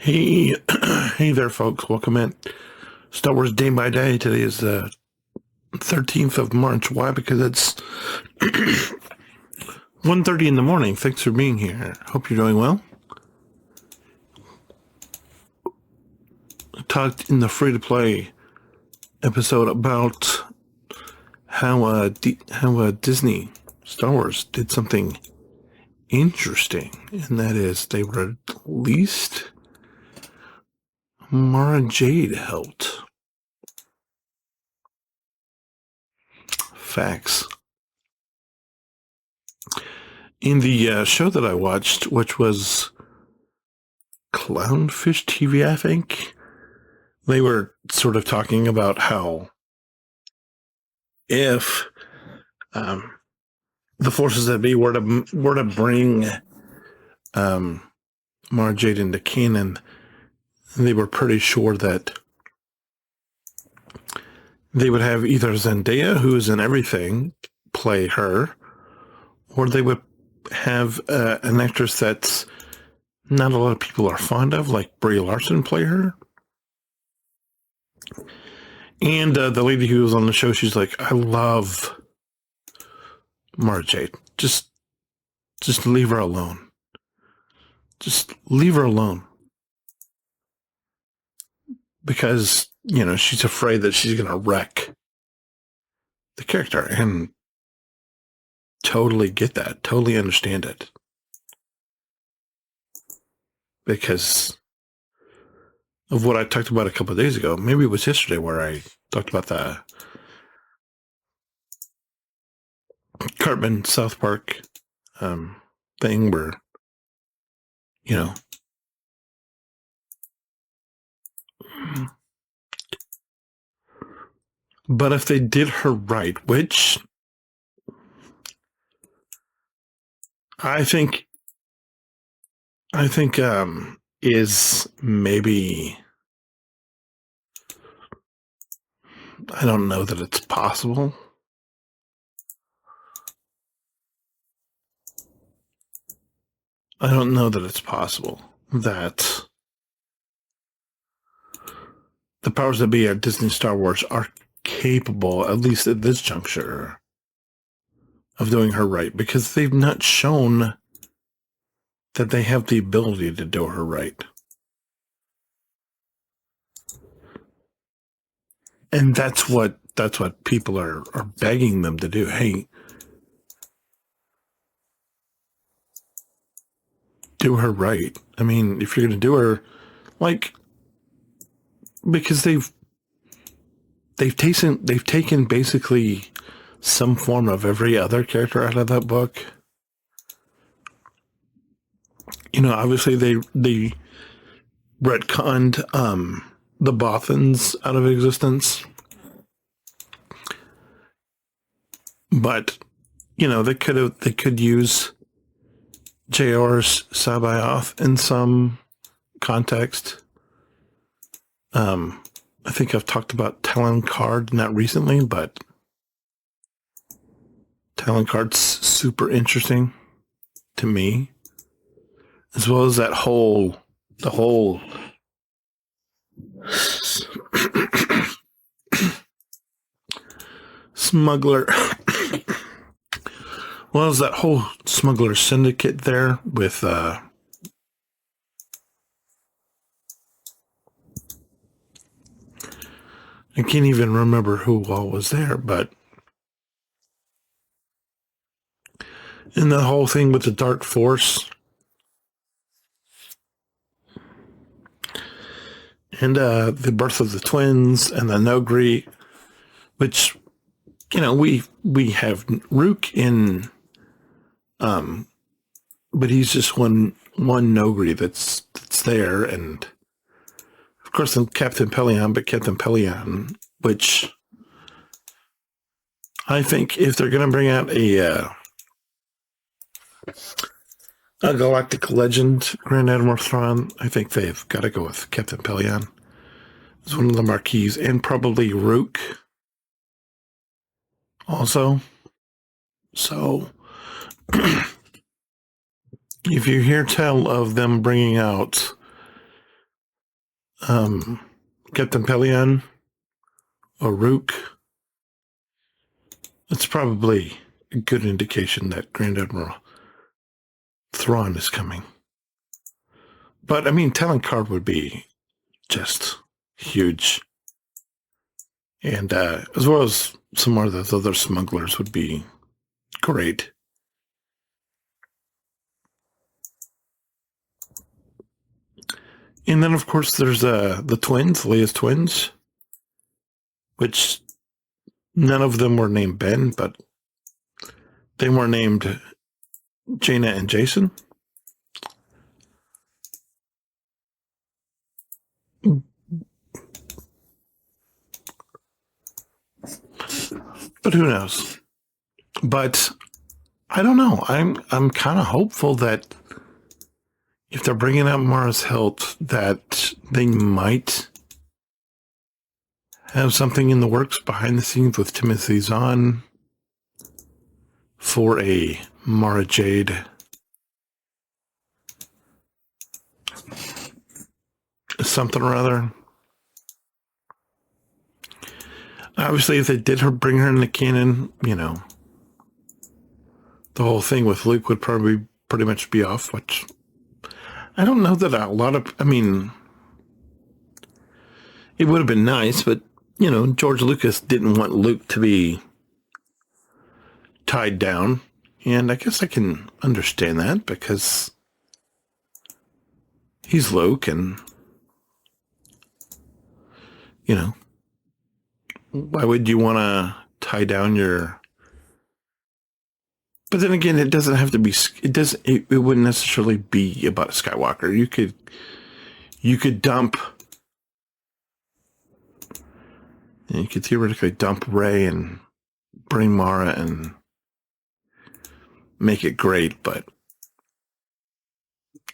Hey, hey there, folks. Welcome in. Star Wars Day by Day. Today is the 13th of March. Why? Because it's 1:30 in the morning. Thanks for being here. Hope you're doing well. I talked in the free-to-play episode about how Disney Star Wars did something interesting, and that is they released Mara Jade helped. Facts. In the show that I watched, which was Clownfish TV, I think, they were sort of talking about how if the forces that be were to bring Mara Jade into canon, they were pretty sure that they would have either Zendaya, who is in everything, play her, or they would have an actress that's not a lot of people are fond of, like Brie Larson, play her. And the lady who was on the show, she's like, I love Mara Jade. Just leave her alone. Just leave her alone. Because, you know, she's afraid that she's going to wreck the character. And totally get that. Totally understand it. Because of what I talked about a couple of days ago. Maybe it was yesterday where I talked about the Cartman South Park thing where, you know, but if they did her right, which I think is maybe, I don't know that it's possible. I don't know that it's possible that the powers that be at Disney Star Wars are capable, at least at this juncture, of doing her right, because they've not shown that they have the ability to do her right. And that's what people are begging them to do. Hey, do her right. I mean, if you're going to do her, like, because they've taken basically some form of every other character out of that book. You know, obviously they retconned the Bothans out of existence, but you know they could use J.R.'s Sabaoth in some context. I think I've talked about Talon Card, not recently, but Talon Card's super interesting to me, as well as the whole smuggler. Well, as that whole smuggler syndicate there with I can't even remember who all was there, but in the whole thing with the Dark Force and the birth of the twins and the Nogri, which, you know, we have Rook in, but he's just one Nogri that's there, and of course Captain Pelion, which I think if they're going to bring out a Galactic Legend Grand Admiral Thrawn, I think they've got to go with Captain Pelion as one of the marquees, and probably Rook also. So if you hear tell of them bringing out Captain Pelion or Rook, it's probably a good indication that Grand Admiral Thrawn is coming. But, I mean, Talon Card would be just huge. And as well as some more of those other smugglers would be great. And then, of course, there's the twins, Leia's twins, which none of them were named Ben, but they were named Jaina and Jason. But who knows? But I don't know. I'm kind of hopeful that if they're bringing up Mara's Hilt, that they might have something in the works behind the scenes with Timothy Zahn for a Mara Jade something or other. Obviously, if they did bring her in the canon, you know, the whole thing with Luke would probably pretty much be off, which I don't know that a lot of, I mean, it would have been nice, but, you know, George Lucas didn't want Luke to be tied down. And I guess I can understand that because he's Luke and, you know, why would you want to tie down your... But then again, it doesn't have to be, it wouldn't necessarily be about a Skywalker. You could theoretically dump Rey and bring Mara and make it great, but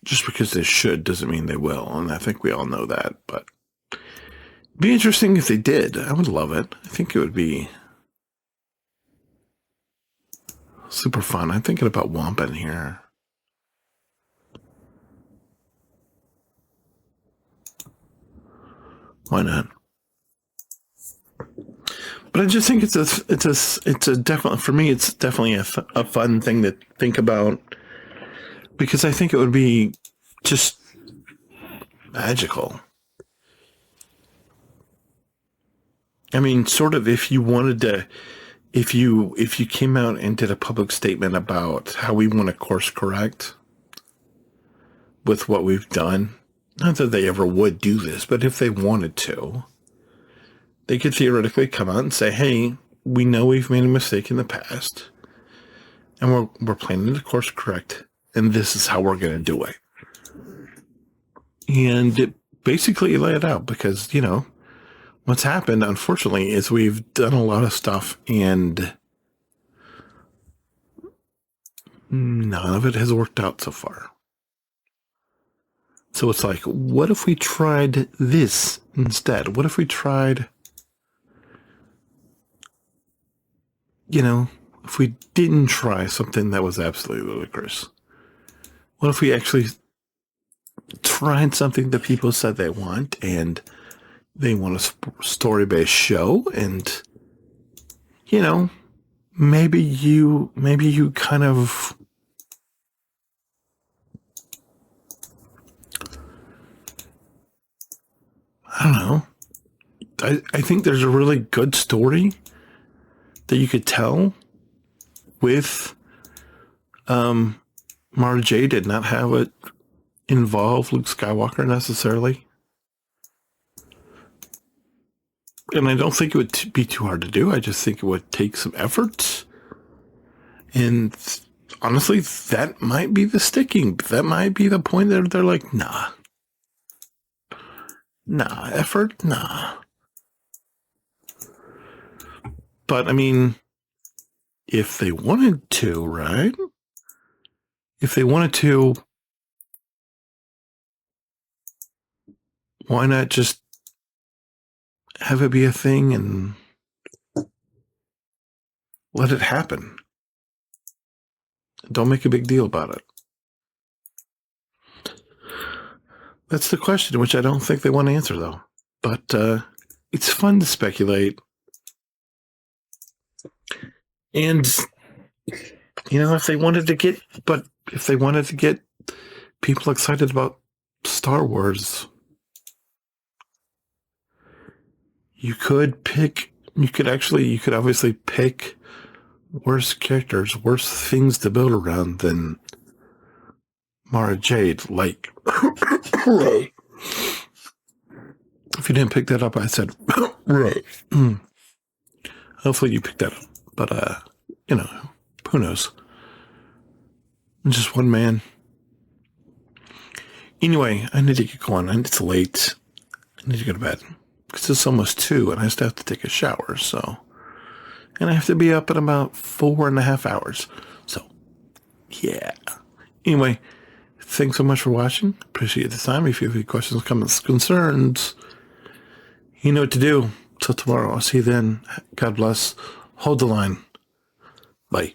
just because they should doesn't mean they will, and I think we all know that, but it'd be interesting if they did. I would love it. I think it would be super fun. I'm thinking about Wampin here. Why not? But I just think it's a definitely, for me, it's definitely a fun thing to think about because I think it would be just magical. I mean, sort of if you wanted to, if you came out and did a public statement about how we want to course correct with what we've done, not that they ever would do this, but if they wanted to, they could theoretically come out and say, hey, we know we've made a mistake in the past, and we're planning to course correct, and this is how we're going to do it. And basically lay it out because, you know, what's happened, unfortunately, is we've done a lot of stuff and none of it has worked out so far. So it's like, what if we tried this instead? What if we tried, you know, if we didn't try something that was absolutely ludicrous? What if we actually tried something that people said they want and they want a story-based show, and, you know, maybe you kind of, I don't know. I think there's a really good story that you could tell with Mara Jade did not have it involve Luke Skywalker necessarily. And I don't think it would be too hard to do. I just think it would take some effort. And honestly, that might be the sticking. That might be the point that they're like, nah, effort, nah. But I mean, if they wanted to, right? If they wanted to, why not just have it be a thing and let it happen? Don't make a big deal about it. That's the question, which I don't think they want to answer, though. But it's fun to speculate. And, if they wanted to get people excited about Star Wars, you could obviously pick worse characters, worse things to build around than Mara Jade, like Ray. If you didn't pick that up, I said Ray. Hopefully you picked that up. But who knows? I'm just one man. Anyway, I need to get going. It's late. I need to go to bed. Because it's almost 2 and I still have to take a shower, so. And I have to be up in about 4.5 hours. So, yeah. Anyway, thanks so much for watching. Appreciate the time. If you have any questions, comments, concerns, you know what to do. Till tomorrow. I'll see you then. God bless. Hold the line. Bye.